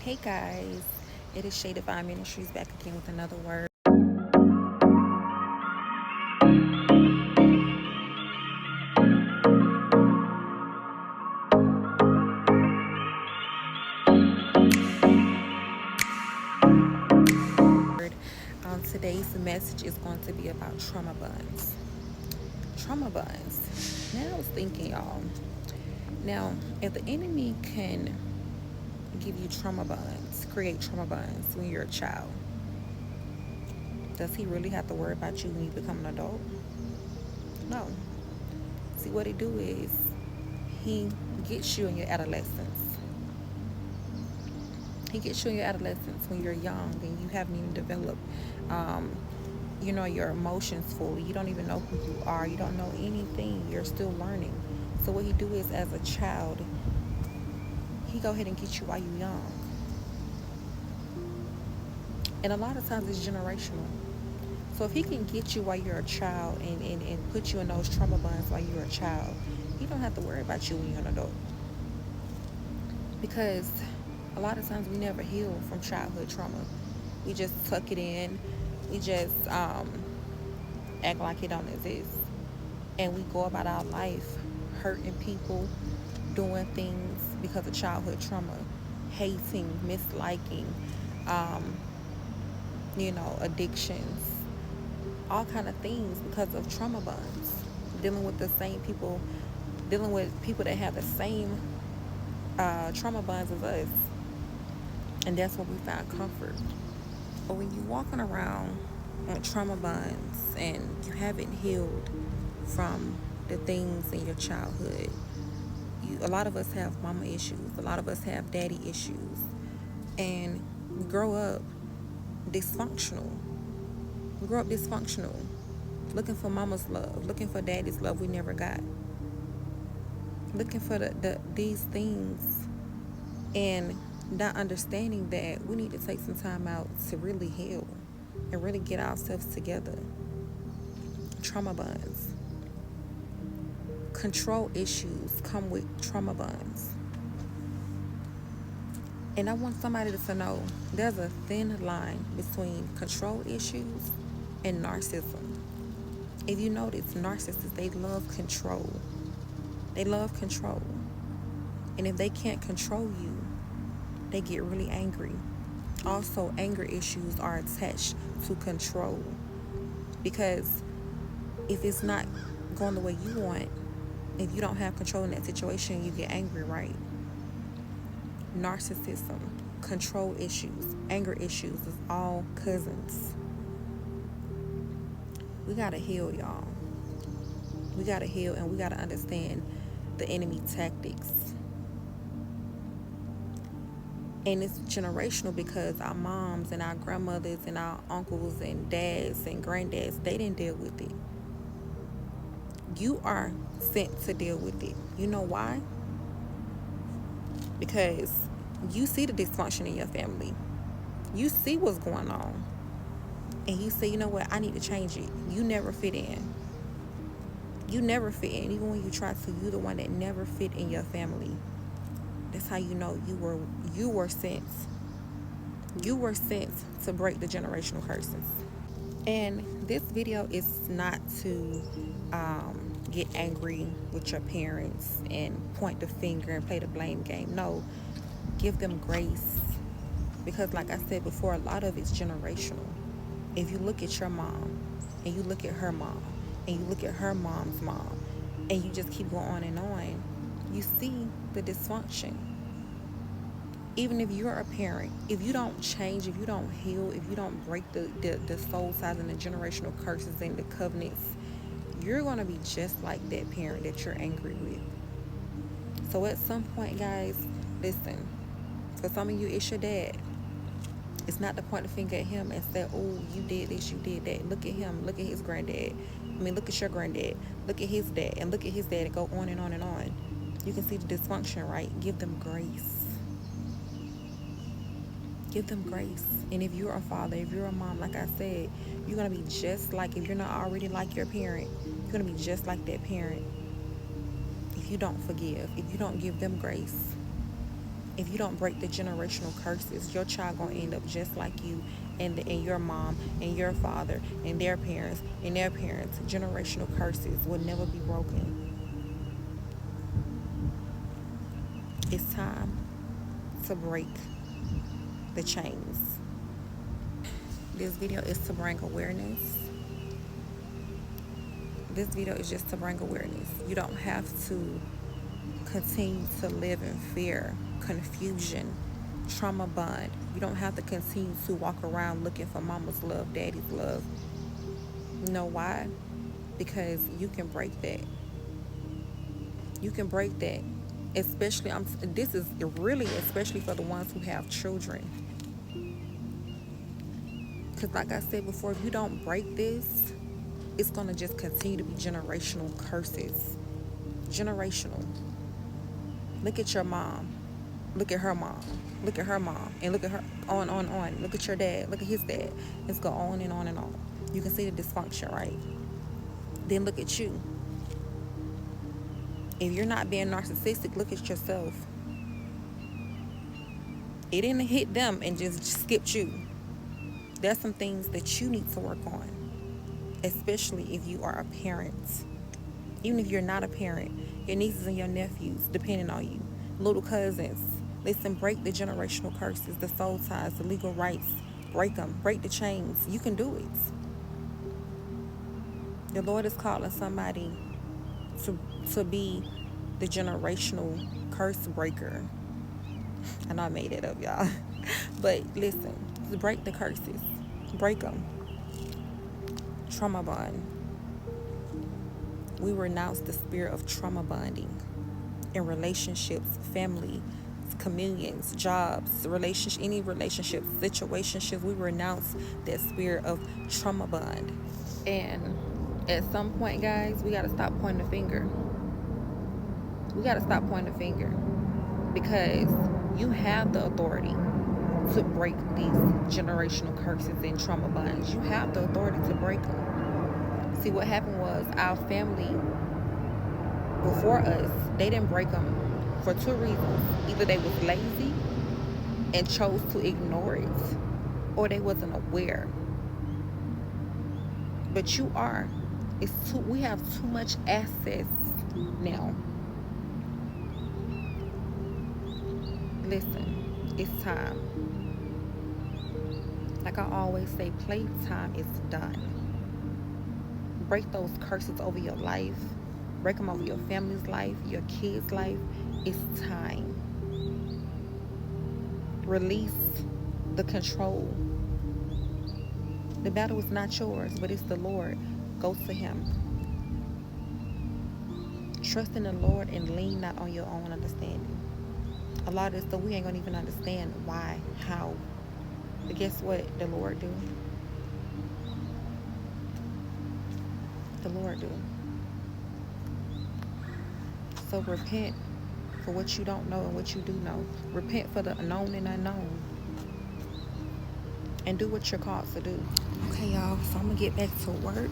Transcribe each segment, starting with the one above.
Hey guys, it is Shade Divine Ministries back again with another word. Today's message is going to be about trauma buns. Trauma buns. Now I was thinking, y'all. Now, if the enemy can give you trauma buns, create trauma buns when you're a child, does he really have to worry about you when you become an adult? No. See, what he do is he gets you in your adolescence. He gets you in your adolescence when you're young and you haven't even developed, your emotions fully. You don't even know who you are. You don't know anything. You're still learning. So what he do is, as a child, he go ahead and get you while you're young. And a lot of times it's generational. So if he can get you while you're a child and put you in those trauma bonds while you're a child, he don't have to worry about you when you're an adult. Because a lot of times we never heal from childhood trauma. We just tuck it in. We just act like it don't exist. And we go about our life hurting people, doing things because of childhood trauma, hating, misliking, addictions, all kind of things because of trauma bonds. Dealing with the same people, dealing with people that have the same trauma bonds as us. And that's where we find comfort. But when you're walking around with trauma bonds and you haven't healed from the things in your childhood, a lot of us have mama issues. A lot of us have daddy issues. And we grow up dysfunctional. We grow up dysfunctional, looking for mama's love, looking for daddy's love we never got, looking for these things, and not understanding that we need to take some time out to really heal and really get ourselves together. Trauma bonds. Control issues come with trauma bonds. And I want somebody to know there's a thin line between control issues and narcissism. If you notice, narcissists, they love control. They love control. And if they can't control you, they get really angry. Also, anger issues are attached to control. Because if it's not going the way you want, if you don't have control in that situation, you get angry, right? Narcissism, control issues, anger issues is all cousins. We gotta heal, y'all. We gotta heal, and we gotta understand the enemy tactics. And it's generational because our moms and our grandmothers and our uncles and dads and granddads, they didn't deal with it. You are sent to deal with it. You know why? Because you see the dysfunction in your family. You see what's going on. And you say, you know what, I need to change it. You never fit in. You never fit in. Even when you try to, you're the one that never fit in your family. That's how you know you were sent. You were sent to break the generational curses. And this video is not to get angry with your parents and point the finger and play the blame game. No, give them grace. Because like I said before, a lot of it's generational. If you look at your mom and you look at her mom and you look at her mom's mom and you just keep going on, you see the dysfunction. Even if you're a parent, if you don't change, if you don't heal, if you don't break the soul ties and the generational curses and the covenants, you're going to be just like that parent that you're angry with. So at some point, guys, listen, for some of you, it's your dad. It's not to point the finger at him and say, oh, you did this, you did that. Look at him. Look at his granddad. Look at your granddad. Look at his dad. And look at his dad. And go on and on and on. You can see the dysfunction, right? Give them grace. Give them grace. And if you're a father, if you're a mom, like I said, you're going to be just like, if you're not already like your parent, you're going to be just like that parent. If you don't forgive, if you don't give them grace, If you don't break the generational curses, your child gonna end up just like you, and your mom and your father and their parents and their parents. Generational curses will never be broken. It's time to break the chains. This video is to bring awareness. This video is just to bring awareness. You don't have to continue to live in fear, confusion, trauma bond. You don't have to continue to walk around looking for mama's love, daddy's love. You know why? Because you can break that. You can break that. Especially, this is really especially for the ones who have children. Because like I said before, if you don't break this, it's going to just continue to be generational curses. Generational. Look at your mom. Look at her mom. Look at her mom. And look at her, on. Look at your dad. Look at his dad. Let's go on and on and on. You can see the dysfunction, right? Then look at you. If you're not being narcissistic, look at yourself. It didn't hit them and just skipped you. There's some things that you need to work on, especially if you are a parent. Even if you're not a parent, your nieces and your nephews depending on you, little cousins. Listen, break the generational curses, the soul ties, the legal rights. Break them. Break the chains. You can do it. The Lord is calling somebody to be the generational curse breaker. I know I made it up, y'all. But listen, to break the curses. Break them. Trauma bond. We renounce the spirit of trauma bonding in relationships, family, communions, jobs, any relationships, situationships. We renounce that spirit of trauma bond. And at some point, guys, we got to stop pointing the finger. We got to stop pointing the finger, because you have the authority to break these generational curses and trauma bonds. You have the authority to break them. See, what happened was our family before us, they didn't break them for two reasons. Either they was lazy and chose to ignore it, or they wasn't aware. But you are. We have too much access now. Listen, it's time. Like I always say, playtime is done. Break those curses over your life. Break them over your family's life, your kids' life. It's time. Release the control. The battle is not yours, but it's the Lord. Go to Him. Trust in the Lord and lean not on your own understanding. A lot of this stuff we ain't gonna even understand why, how. But guess what the Lord do? The Lord do. So repent for what you don't know and what you do know. Repent for the known and unknown. And do what you're called to do. Okay, y'all. So I'm going to get back to work.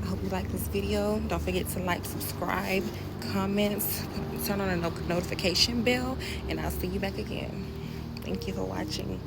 I hope you like this video. Don't forget to like, subscribe, comments, turn on the notification bell. And I'll see you back again. Thank you for watching.